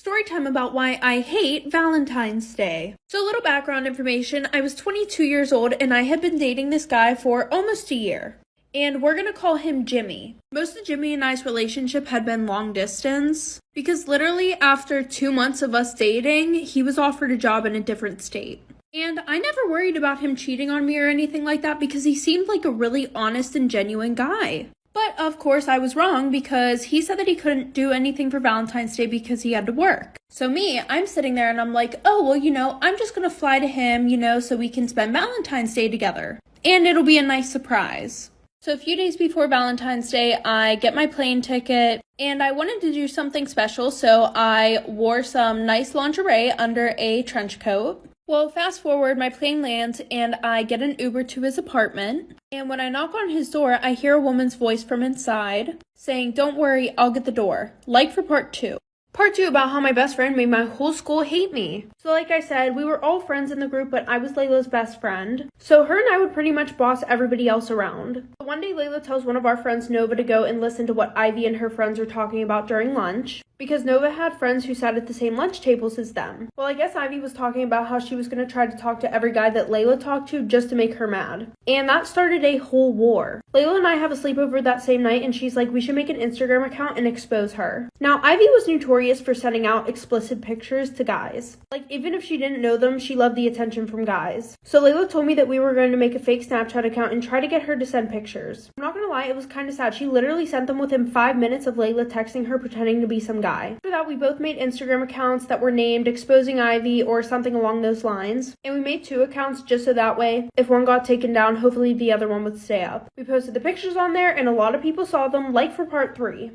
Story time about why I hate Valentine's Day. So a little background information, I was 22 years old and I had been dating this guy for almost a year. And we're gonna call him Jimmy. Most of Jimmy and I's relationship had been long distance because literally after 2 months of us dating, he was offered a job in a different state. And I never worried about him cheating on me or anything like that because he seemed like a really honest and genuine guy. But of course I was wrong because he said that he couldn't do anything for Valentine's Day because he had to work. So I'm sitting there and I'm like, oh, well, I'm just gonna fly to him, so we can spend Valentine's Day together. And it'll be a nice surprise. So a few days before Valentine's Day, I get my plane ticket and I wanted to do something special. So I wore some nice lingerie under a trench coat. Well, fast forward, my plane lands and I get an Uber to his apartment. And when I knock on his door, I hear a woman's voice from inside saying, "Don't worry, I'll get the door." Like for part 2. Part 2 about how my best friend made my whole school hate me. So like I said, we were all friends in the group, but I was Layla's best friend. So her and I would pretty much boss everybody else around. But one day Layla tells one of our friends, Nova, to go and listen to what Ivy and her friends were talking about during lunch. Because Nova had friends who sat at the same lunch tables as them. Well, I guess Ivy was talking about how she was going to try to talk to every guy that Layla talked to just to make her mad. And that started a whole war. Layla and I have a sleepover that same night and she's like, we should make an Instagram account and expose her. Now, Ivy was notorious for sending out explicit pictures to guys. Like, even if she didn't know them, she loved the attention from guys. So Layla told me that we were going to make a fake Snapchat account and try to get her to send pictures. I'm not going to lie, it was kind of sad. She literally sent them within 5 minutes of Layla texting her pretending to be some guy. After that, we both made Instagram accounts that were named Exposing Ivy or something along those lines. And we made 2 accounts just so that way, if one got taken down, hopefully the other one would stay up. We posted the pictures on there and a lot of people saw them, like for part 3.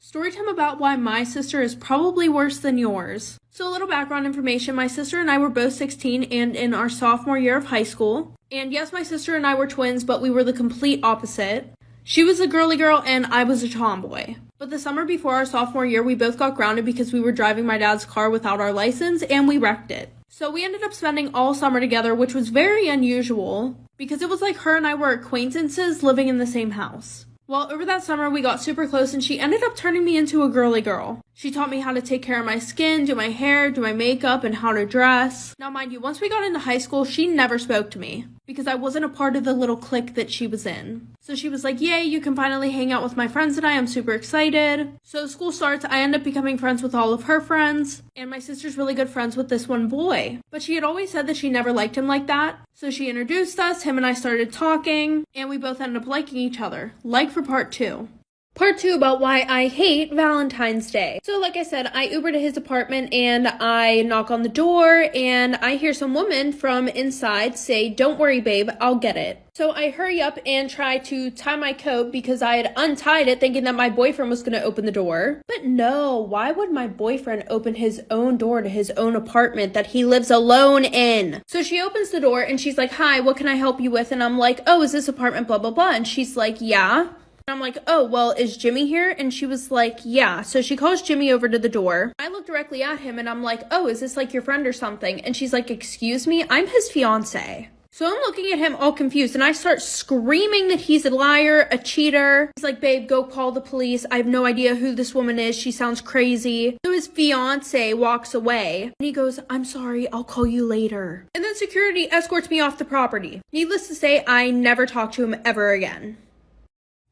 Storytime about why my sister is probably worse than yours. So a little background information, my sister and I were both 16 and in our sophomore year of high school. And yes, my sister and I were twins, but we were the complete opposite. She was a girly girl and I was a tomboy. But the summer before our sophomore year, we both got grounded because we were driving my dad's car without our license and we wrecked it. So we ended up spending all summer together, which was very unusual because it was like her and I were acquaintances living in the same house. Well, over that summer, we got super close and she ended up turning me into a girly girl. She taught me how to take care of my skin, do my hair, do my makeup, and how to dress. Now, mind you, once we got into high school, she never spoke to me because I wasn't a part of the little clique that she was in. So she was like, yay, you can finally hang out with my friends and I'm super excited. So school starts, I end up becoming friends with all of her friends, and my sister's really good friends with this one boy. But she had always said that she never liked him like that. So she introduced us, him and I started talking, and we both ended up liking each other. Like for part 2. Part 2 about why I hate Valentine's Day. So like I said, I Uber to his apartment and I knock on the door and I hear some woman from inside say, "Don't worry, babe, I'll get it." So I hurry up and try to tie my coat because I had untied it thinking that my boyfriend was going to open the door. But no, why would my boyfriend open his own door to his own apartment that he lives alone in? So she opens the door and she's like, "Hi, what can I help you with?" And I'm like, "Oh, is this apartment blah, blah, blah?" And she's like, "Yeah." I'm like, "Oh, well, is Jimmy here?" And she was like, "Yeah." So she calls Jimmy over to the door. I look directly at him and I'm like, "Oh, is this like your friend or something?" And she's like, "Excuse me, I'm his fiance." So I'm looking at him all confused and I start screaming that he's a liar, a cheater. He's like, "Babe, go call the police. I have no idea who this woman is. She sounds crazy." So his fiance walks away and he goes, "I'm sorry, I'll call you later." And then security escorts me off the property. Needless to say, I never talked to him ever again.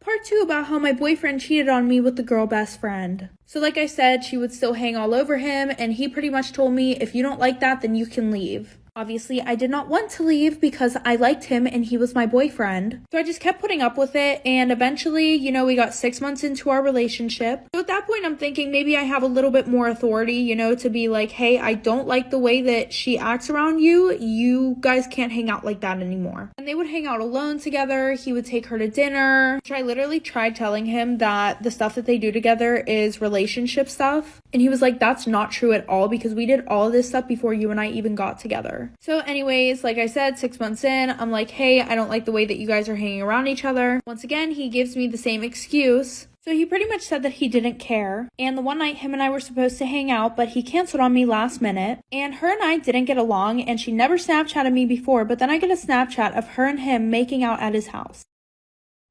Part 2 about how my boyfriend cheated on me with the girl best friend. So like I said, she would still hang all over him and he pretty much told me, "If you don't like that, then you can leave." Obviously, I did not want to leave because I liked him and he was my boyfriend. So I just kept putting up with it and eventually, we got 6 months into our relationship. So at that point, I'm thinking maybe I have a little bit more authority, to be like, "Hey, I don't like the way that she acts around you. You guys can't hang out like that anymore." And they would hang out alone together. He would take her to dinner, which I literally tried telling him that the stuff that they do together is relationship stuff. And he was like, "That's not true at all because we did all of this stuff before you and I even got together." So anyways, like I said, 6 months in, I'm like, "Hey, I don't like the way that you guys are hanging around each other." Once again, he gives me the same excuse. So he pretty much said that he didn't care. And the one night him and I were supposed to hang out, but he canceled on me last minute. And her and I didn't get along and she never Snapchatted me before, but then I get a Snapchat of her and him making out at his house.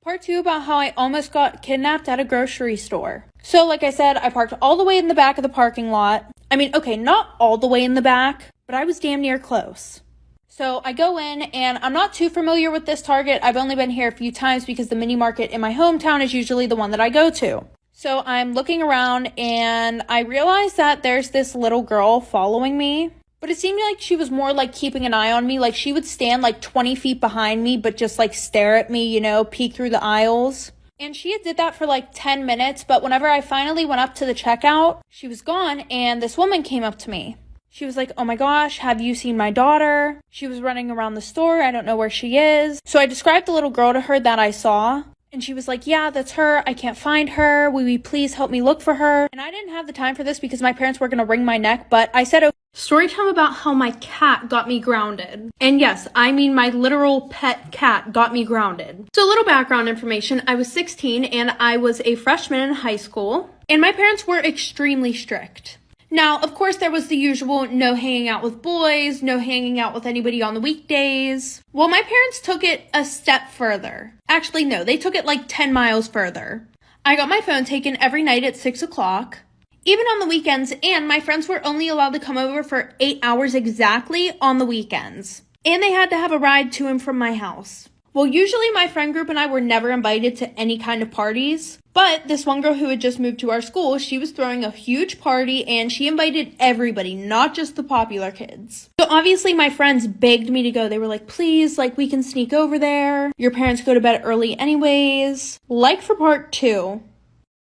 Part 2 about how I almost got kidnapped at a grocery store. So like I said, I parked all the way in the back of the parking lot. I mean, okay, not all the way in the back, but I was damn near close. So I go in, and I'm not too familiar with this Target. I've only been here a few times because the mini market in my hometown is usually the one that I go to. So I'm looking around, and I realize that there's this little girl following me. But it seemed like she was more like keeping an eye on me. Like she would stand like 20 feet behind me, but just like stare at me, peek through the aisles. And she did that for like 10 minutes. But whenever I finally went up to the checkout, she was gone. And this woman came up to me. She was like, "Oh my gosh, have you seen my daughter? She was running around the store. I don't know where she is." So I described the little girl to her that I saw. And she was like, "Yeah, that's her. I can't find her. Will you please help me look for her?" And I didn't have the time for this because my parents were going to wring my neck, but I said, okay. Story time about how my cat got me grounded. And yes, I mean my literal pet cat got me grounded. So a little background information. I was 16 and I was a freshman in high school, and my parents were extremely strict. Now, of course, there was the usual no hanging out with boys, no hanging out with anybody on the weekdays. Well, my parents took it a step further. Actually, no, they took it like 10 miles further. I got my phone taken every night at 6 o'clock, even on the weekends, and my friends were only allowed to come over for 8 hours exactly on the weekends. And they had to have a ride to and from my house. Well, usually my friend group and I were never invited to any kind of parties, but this one girl who had just moved to our school, she was throwing a huge party and she invited everybody, not just the popular kids. So obviously my friends begged me to go. They were like, "Please, like we can sneak over there. Your parents go to bed early anyways." Like for part 2.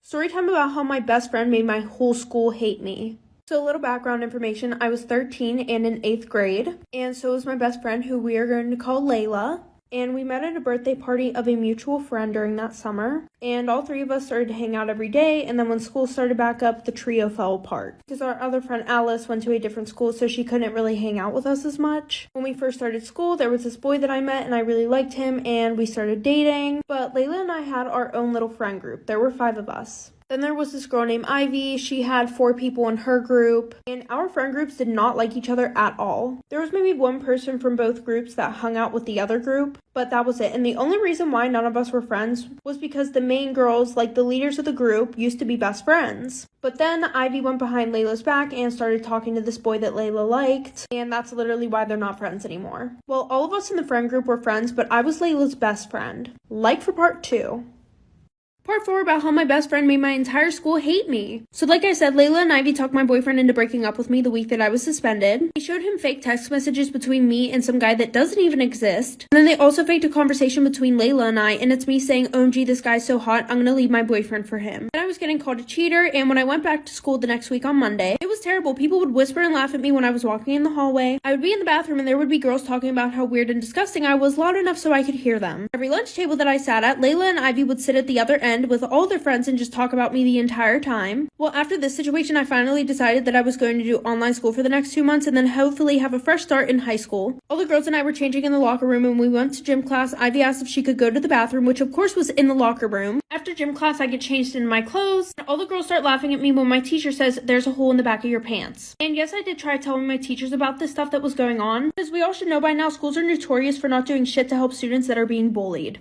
Story time about how my best friend made my whole school hate me. So a little background information. I was 13 and in 8th grade, and so was my best friend, who we are going to call Layla. And we met at a birthday party of a mutual friend during that summer. And all three of us started to hang out every day. And then when school started back up, the trio fell apart. Because our other friend Alice went to a different school, so she couldn't really hang out with us as much. When we first started school, there was this boy that I met and I really liked him and we started dating. But Layla and I had our own little friend group. There were 5 of us. Then there was this girl named Ivy. She had 4 people in her group, and our friend groups did not like each other at all. There was maybe one person from both groups that hung out with the other group, but that was it. And the only reason why none of us were friends was because the main girls, like the leaders of the group, used to be best friends. But then Ivy went behind Layla's back and started talking to this boy that Layla liked, and that's literally why they're not friends anymore. Well, all of us in the friend group were friends, but I was Layla's best friend. Like for part 2. Part 4 about how my best friend made my entire school hate me. So like I said, Layla and Ivy talked my boyfriend into breaking up with me the week that I was suspended. They showed him fake text messages between me and some guy that doesn't even exist. And then they also faked a conversation between Layla and I, and it's me saying, "OMG, this guy's so hot, I'm gonna leave my boyfriend for him." And I was getting called a cheater, and when I went back to school the next week on Monday, it was terrible. People would whisper and laugh at me when I was walking in the hallway. I would be in the bathroom and there would be girls talking about how weird and disgusting I was loud enough so I could hear them. Every lunch table that I sat at, Layla and Ivy would sit at the other end with all their friends and just talk about me the entire time. Well, after this situation, I finally decided that I was going to do online school for the next 2 months and then hopefully have a fresh start in high school. All the girls and I were changing in the locker room, and we went to gym class. Ivy asked if she could go to the bathroom, which of course was in the locker room. After gym class, I get changed into my clothes, and all the girls start laughing at me when my teacher says, "There's a hole in the back of your pants." And yes, I did try telling my teachers about this stuff that was going on, because we all should know by now, schools are notorious for not doing shit to help students that are being bullied.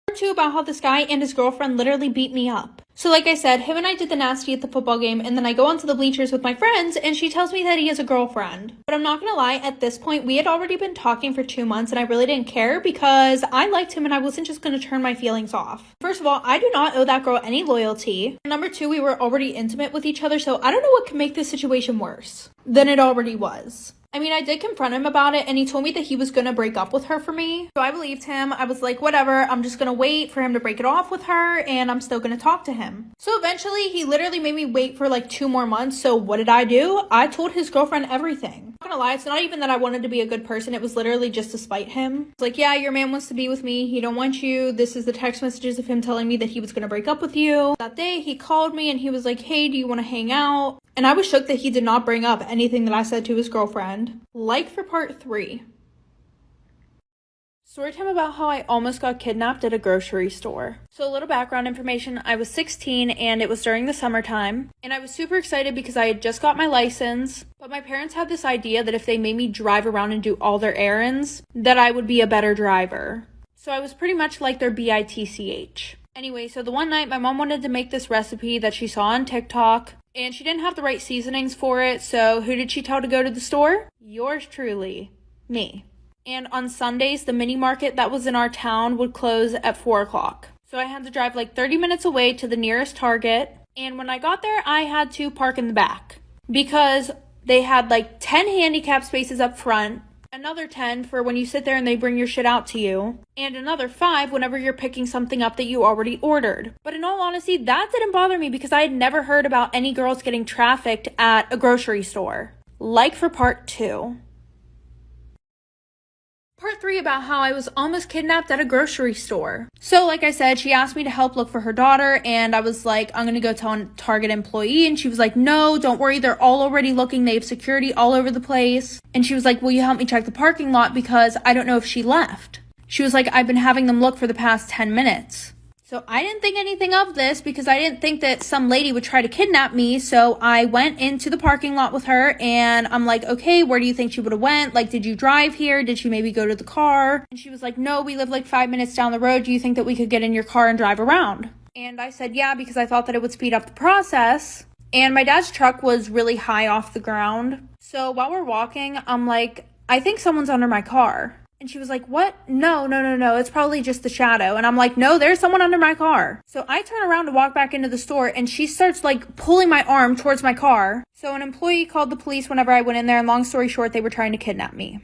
Part 2 about how this guy and his girlfriend literally beat me up. So like I said, him and I did the nasty at the football game, and then I go onto the bleachers with my friends, and she tells me that he has a girlfriend. But I'm not gonna lie, at this point, we had already been talking for 2 months, and I really didn't care because I liked him and I wasn't just gonna turn my feelings off. First of all, I do not owe that girl any loyalty. Number 2, we were already intimate with each other, so I don't know what can make this situation worse than it already was. I mean, I did confront him about it, and he told me that he was gonna break up with her for me. So I believed him. I was like, whatever, I'm just gonna wait for him to break it off with her, and I'm still gonna talk to him. So eventually, he literally made me wait for like 2 more months. So what did I do? I told his girlfriend everything. I'm not gonna lie, it's not even that I wanted to be a good person. It was literally just to spite him. It's like, "Yeah, your man wants to be with me. He don't want you. This is the text messages of him telling me that he was gonna break up with you." That day, he called me and he was like, "Hey, do you wanna hang out?" And I was shook that he did not bring up anything that I said to his girlfriend. Like for part 3. Storytime about how I almost got kidnapped at a grocery store. So a little background information. I was 16 and it was during the summertime. And I was super excited because I had just got my license. But my parents had this idea that if they made me drive around and do all their errands, that I would be a better driver. So I was pretty much like their bitch. Anyway, so the one night my mom wanted to make this recipe that she saw on TikTok, and she didn't have the right seasonings for it, so who did she tell to go to the store? Yours truly, me. And on Sundays, the mini market that was in our town would close at 4 o'clock. So I had to drive like 30 minutes away to the nearest Target, and when I got there, I had to park in the back because they had like 10 handicap spaces up front, another 10 for when you sit there and they bring your shit out to you, and another 5 whenever you're picking something up that you already ordered. But in all honesty, that didn't bother me because I had never heard about any girls getting trafficked at a grocery store. Like for part 2. Part 3 about how I was almost kidnapped at a grocery store. So like I said, she asked me to help look for her daughter, and I was like, I'm gonna go tell a Target employee, and she was like, no, don't worry, they're all already looking, they have security all over the place. And she was like, will you help me check the parking lot because I don't know if she left. She was like, I've been having them look for the past 10 minutes. So I didn't think anything of this because I didn't think that some lady would try to kidnap me. So I went into the parking lot with her and I'm like, okay, where do you think she would have went? Like, did you drive here? Did she maybe go to the car? And she was like, no, we live like 5 minutes down the road. Do you think that we could get in your car and drive around? And I said, yeah, because I thought that it would speed up the process. And my dad's truck was really high off the ground. So while we're walking, I'm like, I think someone's under my car. And she was like, what? No, it's probably just the shadow. And I'm like, no, there's someone under my car. So I turn around to walk back into the store and she starts like pulling my arm towards my car. So an employee called the police whenever I went in there, and long story short, they were trying to kidnap me.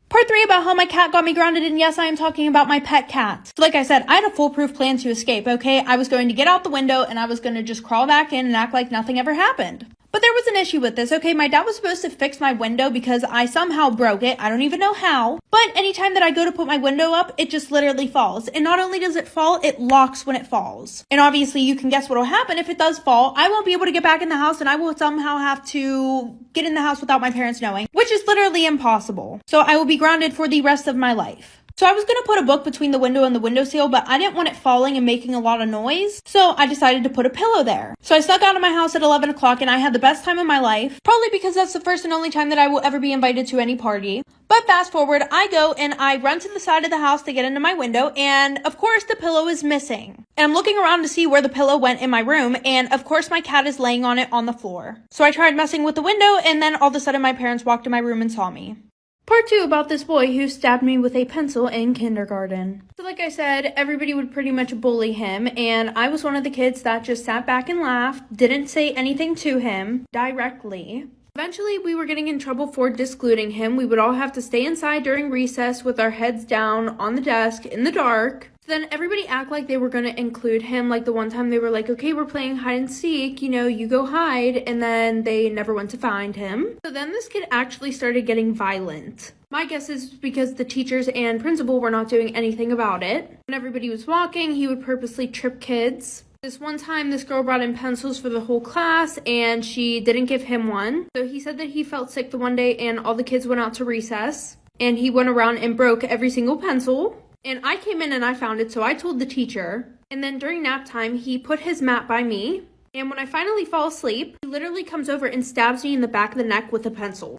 Part 3 about how my cat got me grounded, and yes, I am talking about my pet cat. So like I said, I had a foolproof plan to escape, okay? I was going to get out the window and I was going to just crawl back in and act like nothing ever happened. But there was an issue with this, okay? My dad was supposed to fix my window because I somehow broke it. I don't even know how. But anytime that I go to put my window up, it just literally falls. And not only does it fall, it locks when it falls. And obviously you can guess what will happen if it does fall. I won't be able to get back in the house and I will somehow have to get in the house without my parents knowing, which is literally impossible. So I will be grounded for the rest of my life. So I was going to put a book between the window and the windowsill, but I didn't want it falling and making a lot of noise, so I decided to put a pillow there. So I snuck out of my house at 11 o'clock and I had the best time of my life, probably because that's the first and only time that I will ever be invited to any party. But fast forward, I go and I run to the side of the house to get into my window, and of course the pillow is missing. And I'm looking around to see where the pillow went in my room, and of course my cat is laying on it on the floor. So I tried messing with the window, and then all of a sudden my parents walked in my room and saw me. Part 2 about this boy who stabbed me with a pencil in kindergarten. So like I said, everybody would pretty much bully him, and I was one of the kids that just sat back and laughed, didn't say anything to him directly. Eventually, we were getting in trouble for discluding him. We would all have to stay inside during recess with our heads down on the desk in the dark. Then everybody act like they were going to include him. Like the one time they were like, okay, we're playing hide and seek, you go hide. And then they never went to find him. So then this kid actually started getting violent. My guess is because the teachers and principal were not doing anything about it. When everybody was walking, he would purposely trip kids. This one time, this girl brought in pencils for the whole class, and she didn't give him one. So he said that he felt sick the one day, and all the kids went out to recess. And he went around and broke every single pencil. And I came in and I found it, so I told the teacher. And then during nap time, he put his mat by me. And when I finally fall asleep, he literally comes over and stabs me in the back of the neck with a pencil.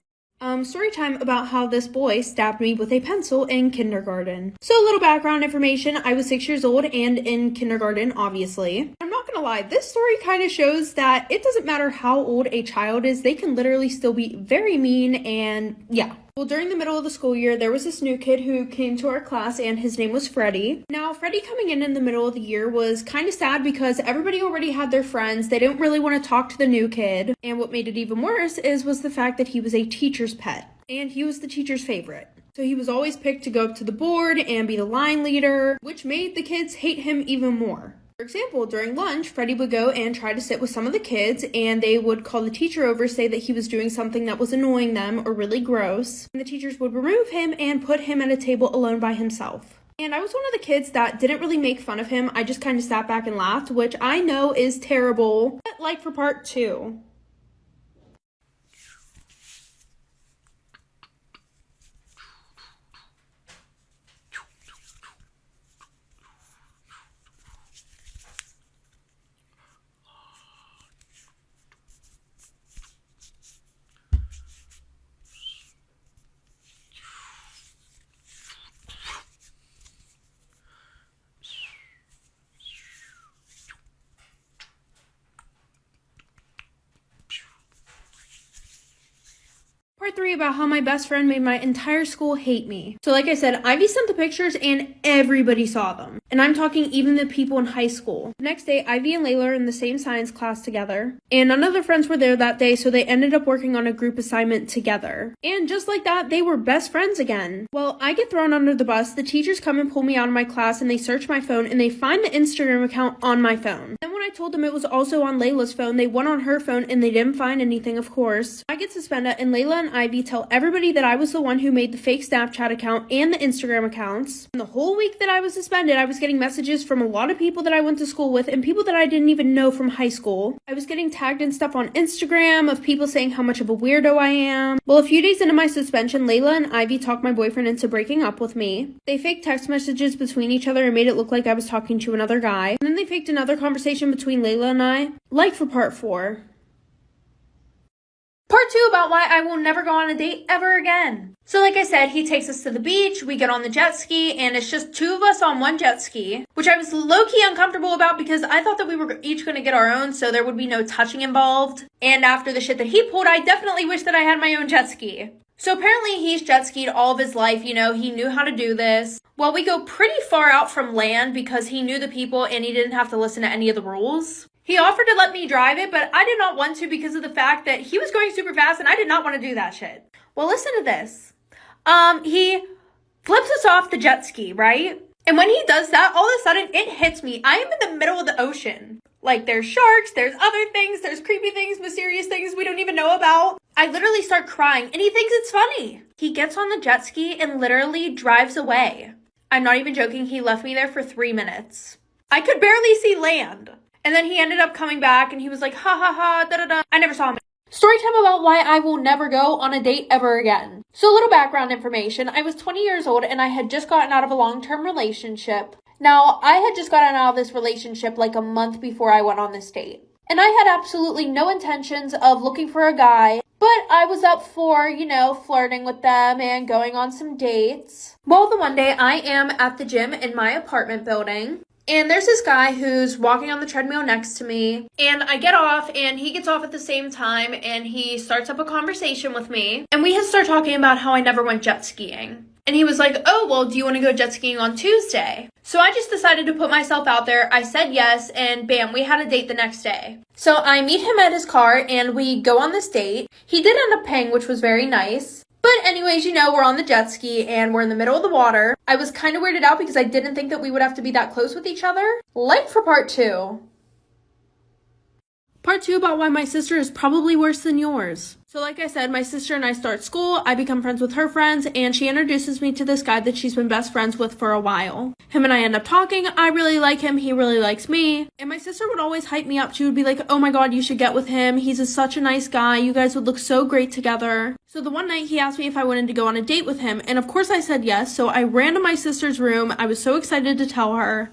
Story time about how this boy stabbed me with a pencil in kindergarten. So a little background information, I was 6 years old and in kindergarten, obviously. I'm not gonna lie, this story kind of shows that it doesn't matter how old a child is, they can literally still be very mean, and yeah. Well, during the middle of the school year, there was this new kid who came to our class, and his name was Freddie. Now, Freddie coming in the middle of the year was kind of sad because everybody already had their friends. They didn't really want to talk to the new kid. And what made it even worse was the fact that he was a teacher's pet, and he was the teacher's favorite. So he was always picked to go up to the board and be the line leader, which made the kids hate him even more. For example, during lunch, Freddie would go and try to sit with some of the kids, and they would call the teacher over, say that he was doing something that was annoying them or really gross. And the teachers would remove him and put him at a table alone by himself. And I was one of the kids that didn't really make fun of him. I just kind of sat back and laughed, which I know is terrible. But like for part 2. Part 3 about how my best friend made my entire school hate me. So like I said, Ivy sent the pictures and everybody saw them. And I'm talking even the people in high school. The next day, Ivy and Layla are in the same science class together. And none of their friends were there that day, so they ended up working on a group assignment together. And just like that, they were best friends again. Well, I get thrown under the bus, the teachers come and pull me out of my class and they search my phone and they find the Instagram account on my phone. Then when I told them it was also on Layla's phone, they went on her phone and they didn't find anything, of course. I get suspended and Layla and Ivy tell everybody that I was the one who made the fake Snapchat account and the Instagram accounts. And the whole week that I was suspended, I was getting messages from a lot of people that I went to school with and people that I didn't even know from high school. I was getting tagged in stuff on Instagram of people saying how much of a weirdo I am. Well, a few days into my suspension, Layla and Ivy talked my boyfriend into breaking up with me. They faked text messages between each other and made it look like I was talking to another guy. And then they faked another conversation between Layla and I. Like for part 4. Part 2 about why I will never go on a date ever again. So like I said, he takes us to the beach, we get on the jet ski, and it's just 2 of us on one jet ski, which I was low-key uncomfortable about because I thought that we were each going to get our own, so there would be no touching involved. And after the shit that he pulled, I definitely wish that I had my own jet ski. So apparently he's jet skied all of his life, you know, he knew how to do this. Well, we go pretty far out from land because he knew the people and he didn't have to listen to any of the rules. He offered to let me drive it, but I did not want to because of the fact that he was going super fast and I did not want to do that shit. Well, listen to this. He flips us off the jet ski, right? And when he does that, all of a sudden it hits me. I am in the middle of the ocean. Like there's sharks, there's other things, there's creepy things, mysterious things we don't even know about. I literally start crying and he thinks it's funny. He gets on the jet ski and literally drives away. I'm not even joking, he left me there for 3 minutes. I could barely see land. And then he ended up coming back and he was like, ha ha ha, da da da. I never saw him. Story time about why I will never go on a date ever again. So a little background information. I was 20 years old and I had just gotten out of a long-term relationship. Now, I had just gotten out of this relationship like a month before I went on this date. And I had absolutely no intentions of looking for a guy, but I was up for, you know, flirting with them and going on some dates. Well, the one day I am at the gym in my apartment building. And there's this guy who's walking on the treadmill next to me, and I get off and he gets off at the same time and he starts up a conversation with me and we had started talking about how I never went jet skiing. And he was like, oh, well, do you want to go jet skiing on Tuesday? So I just decided to put myself out there. I said yes, and bam, we had a date the next day. So I meet him at his car and we go on this date. He did end up paying, which was very nice. But anyways, you know, we're on the jet ski and we're in the middle of the water. I was kind of weirded out because I didn't think that we would have to be that close with each other. Like for part 2. Part 2 about why my sister is probably worse than yours. So like I said, my sister and I start school, I become friends with her friends, and she introduces me to this guy that she's been best friends with for a while. Him and I end up talking, I really like him, he really likes me. And my sister would always hype me up. She would be like, oh my god, you should get with him, he's such a nice guy, you guys would look so great together. So the one night he asked me if I wanted to go on a date with him, and of course I said yes, so I ran to my sister's room, I was so excited to tell her.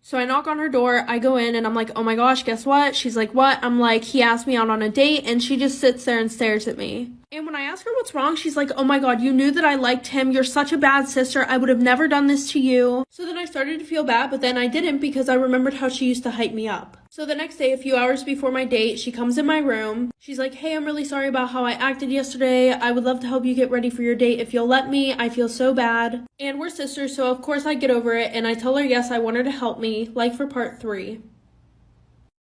So I knock on her door, I go in, and I'm like, oh my gosh, guess what? She's like, what? I'm like, he asked me out on a date, and she just sits there and stares at me. And when I ask her what's wrong, she's like, oh my god, you knew that I liked him, you're such a bad sister, I would have never done this to you. So then I started to feel bad, but then I didn't because I remembered how she used to hype me up. So the next day, a few hours before my date, she comes in my room. She's like, hey, I'm really sorry about how I acted yesterday. I would love to help you get ready for your date if you'll let me. I feel so bad. And we're sisters, so of course I get over it, and I tell her yes, I want her to help me, like for part 3.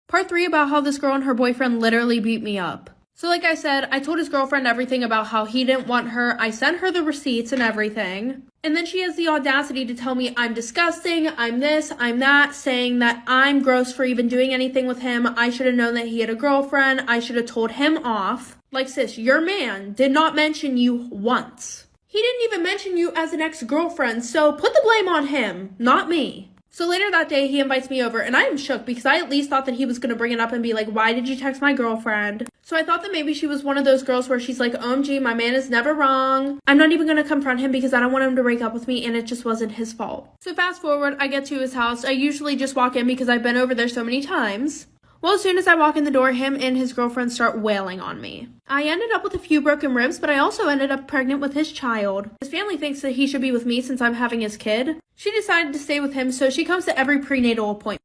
Part 3 about how this girl and her boyfriend literally beat me up. So like I said, I told his girlfriend everything about how he didn't want her. I sent her the receipts and everything. And then she has the audacity to tell me I'm disgusting, I'm this, I'm that, saying that I'm gross for even doing anything with him. I should have known that he had a girlfriend. I should have told him off. Like, sis, your man did not mention you once. He didn't even mention you as an ex-girlfriend, so put the blame on him, not me. So later that day, he invites me over, and I am shook because I at least thought that he was going to bring it up and be like, why did you text my girlfriend? So I thought that maybe she was one of those girls where she's like, OMG, my man is never wrong. I'm not even going to confront him because I don't want him to break up with me, and it just wasn't his fault. So fast forward, I get to his house. I usually just walk in because I've been over there so many times. Well, as soon as I walk in the door, him and his girlfriend start wailing on me. I ended up with a few broken ribs, but I also ended up pregnant with his child. His family thinks that he should be with me since I'm having his kid. She decided to stay with him, so she comes to every prenatal appointment.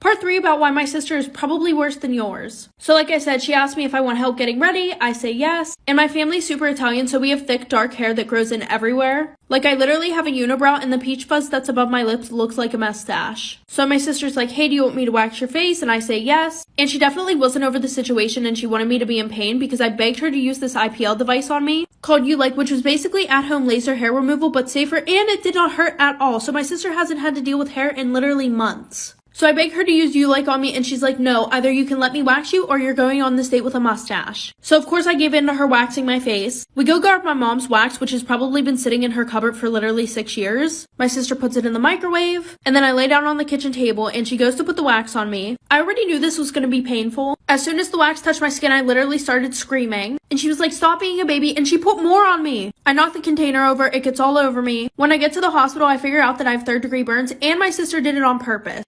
Part 3 about why my sister is probably worse than yours. So like I said, she asked me if I want help getting ready. I say yes. And my family's super Italian, so we have thick, dark hair that grows in everywhere. Like, I literally have a unibrow, and the peach fuzz that's above my lips looks like a mustache. So my sister's like, hey, do you want me to wax your face? And I say yes. And she definitely wasn't over the situation, and she wanted me to be in pain because I begged her to use this IPL device on me called which was basically at-home laser hair removal, but safer, and it did not hurt at all. So my sister hasn't had to deal with hair in literally months. So I begged her to use on me, and she's like, no, either you can let me wax you or you're going on this date with a mustache. So of course I gave in to her waxing my face. We go grab my mom's wax, which has probably been sitting in her cupboard for literally 6 years. My sister puts it in the microwave, and then I lay down on the kitchen table, and she goes to put the wax on me. I already knew this was going to be painful. As soon as the wax touched my skin, I literally started screaming, and she was like, stop being a baby, and she put more on me. I knock the container over, it gets all over me. When I get to the hospital, I figure out that I have 3rd-degree burns, and my sister did it on purpose.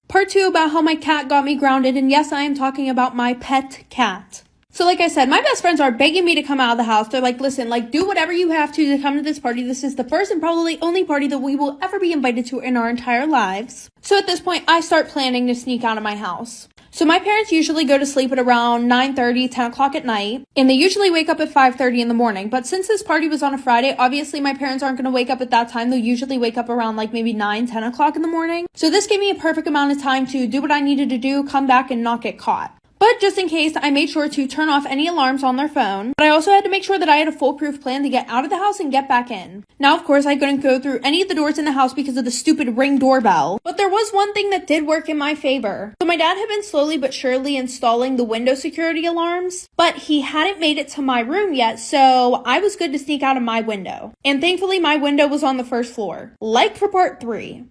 Part 2 about how my cat got me grounded, and yes, I am talking about my pet cat. So like I said, my best friends are begging me to come out of the house. They're like, listen, do whatever you have to come to this party. This is the first and probably only party that we will ever be invited to in our entire lives. So at this point, I start planning to sneak out of my house. So my parents usually go to sleep at around 9:30, 10 o'clock at night, and they usually wake up at 5:30 in the morning. But since this party was on a Friday, obviously my parents aren't going to wake up at that time. They'll usually wake up around maybe 9, 10 o'clock in the morning. So this gave me a perfect amount of time to do what I needed to do, come back, and not get caught. But just in case, I made sure to turn off any alarms on their phone. But I also had to make sure that I had a foolproof plan to get out of the house and get back in. Now, of course, I couldn't go through any of the doors in the house because of the stupid Ring doorbell. But there was one thing that did work in my favor. So my dad had been slowly but surely installing the window security alarms, but he hadn't made it to my room yet, so I was good to sneak out of my window. And thankfully, my window was on the 1st floor. Like for part 3.